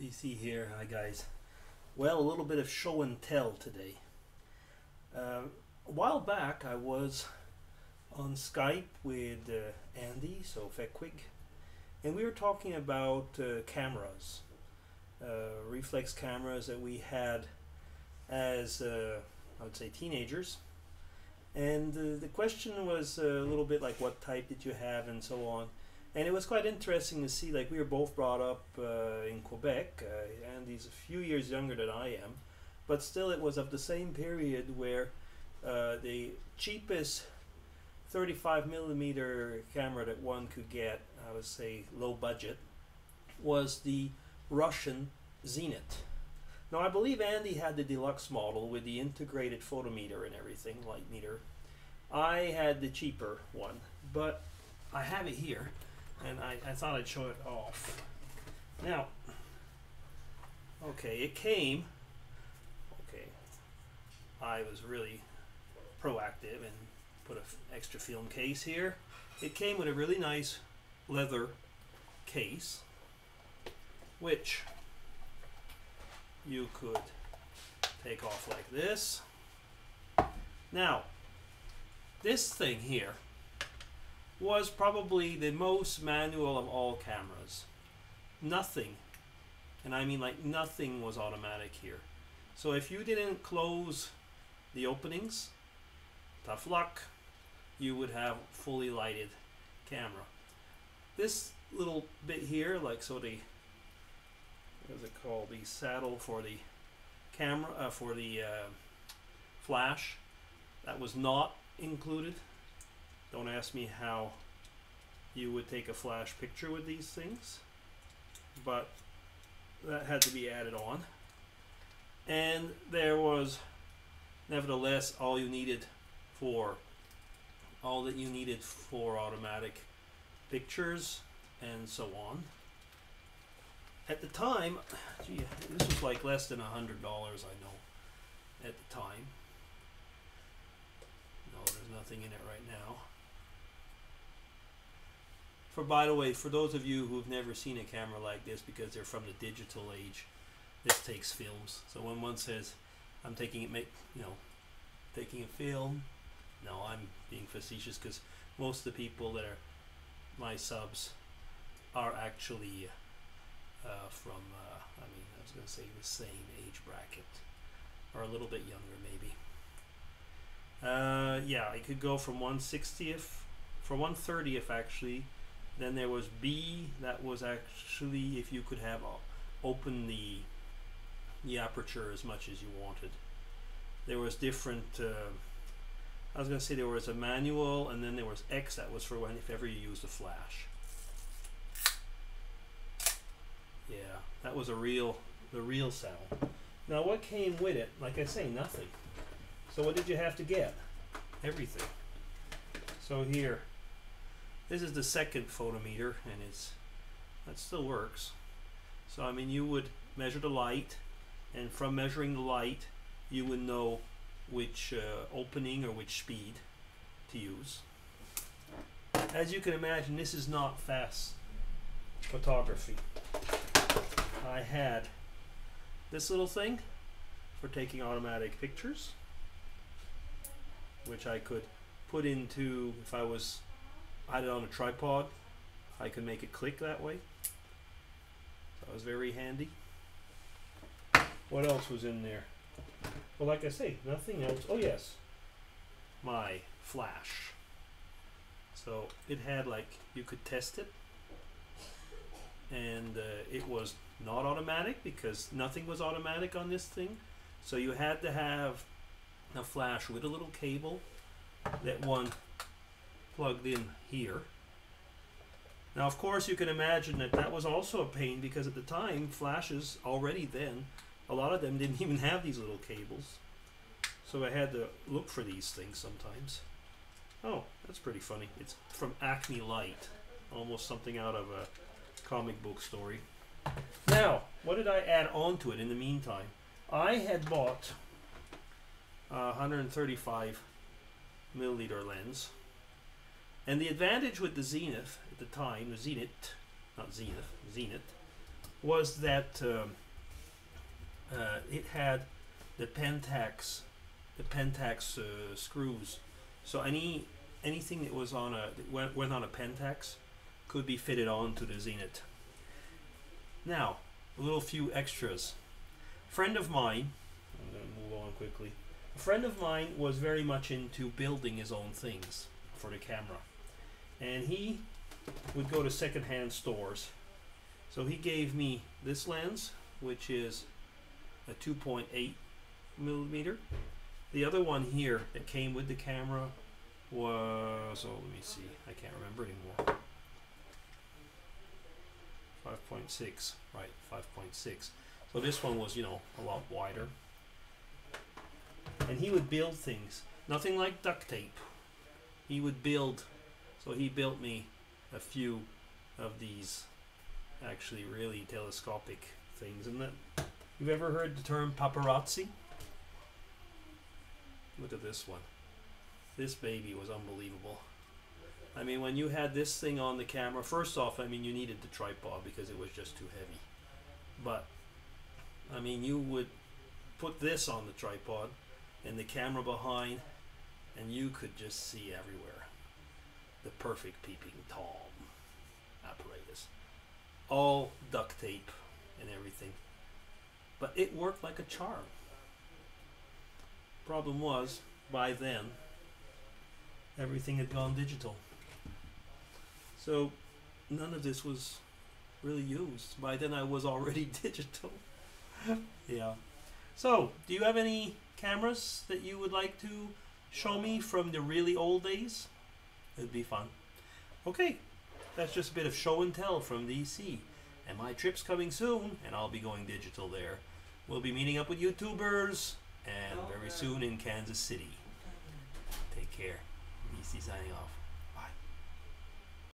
You see here, hi guys. Well, a little bit of show and tell today. A while back I was on Skype with Andy, so Feckwig, and we were talking about cameras, reflex cameras that we had as, I would say, teenagers. And the question was a little bit like, what type did you have, and so on. And it was quite interesting to see, like, we were both brought up in Quebec. Andy's a few years younger than I am, but still it was of the same period where the cheapest 35mm camera that one could get, I would say low budget, was the Russian Zenit. Now I believe Andy had the deluxe model with the integrated photometer and everything, light meter. I had the cheaper one, but I have it here. And I thought I'd show it off. Now, okay, it came, okay, I was really proactive and put an extra film case here. It came with a really nice leather case, which you could take off like this. Now, this thing here was probably the most manual of all cameras. Nothing, and I mean like nothing, was automatic here. So if you didn't close the openings, tough luck, you would have fully lighted camera. This little bit here, like, so the, what is it called, the saddle for the camera, for the flash, that was not included. Don't ask me how you would take a flash picture with these things, but that had to be added on. And there was, nevertheless, all that you needed for automatic pictures and so on. At the time, gee, this was like less than $100, I know, at the time. No, there's nothing in it right now. By the way, for those of you who've never seen a camera like this, because they're from the digital age, this takes films. So when one says, I'm taking it, taking a film, no, I'm being facetious, because most of the people that are my subs are actually from, I was going to say the same age bracket, or a little bit younger maybe. Yeah, it could go from 1/60th, for 1/30th actually. Then there was B, that was actually if you could have open the aperture as much as you wanted. There was different, I was going to say there was a manual, and then there was X, that was for when, if ever you used a flash. Yeah, that was the real sound. Now what came with it? Like I say, nothing. So what did you have to get? Everything. So here, this is the second photometer, and that still works. So I mean, you would measure the light, and from measuring the light, you would know which opening or which speed to use. As you can imagine, this is not fast photography. I had this little thing for taking automatic pictures, which I could put into, if I had it on a tripod, I could make it click that way. So that was very handy. What else was in there? Well, like I say, nothing else. Oh yes, my flash. So it had, like, you could test it, and it was not automatic, because nothing was automatic on this thing. So you had to have a flash with a little cable that one plugged in here. Now of course you can imagine that was also a pain, because at the time flashes, already then, a lot of them didn't even have these little cables, so I had to look for these things sometimes. Oh, that's pretty funny. It's from Acme Light, almost something out of a comic book story. Now what did I add on to it in the meantime? I had bought a 135mm lens. And the advantage with the Zenith at the time, the Zenit, not Zenith, Zenit, was that it had the Pentax, screws. So anything that was on went on a Pentax could be fitted onto the Zenit. Now, a little few extras. Friend of mine, I'm going to move on quickly. A friend of mine was very much into building his own things for the camera, and he would go to secondhand stores. So he gave me this lens, which is a 2.8 millimeter. The other one here that came with the camera was, oh, let me see, I can't remember anymore. 5.6, right, 5.6. So this one was, you know, a lot wider. And he would build things, nothing like duct tape. He would build, so he built me a few of these actually really telescopic things. And that, you've ever heard the term paparazzi? Look at this one. This baby was unbelievable. I mean, when you had this thing on the camera, first off, I mean, you needed the tripod because it was just too heavy. But, I mean, you would put this on the tripod and the camera behind, and you could just see everywhere. The perfect peeping Tom apparatus. All duct tape and everything. But it worked like a charm. Problem was, by then, everything had gone digital. So none of this was really used. By then I was already digital. Yeah. So, do you have any cameras that you would like to show me from the really old days? It'd be fun. Okay, that's just a bit of show and tell from DC. And my trip's coming soon, and I'll be going digital there. We'll be meeting up with YouTubers, and very soon in Kansas City. Take care. DC signing off.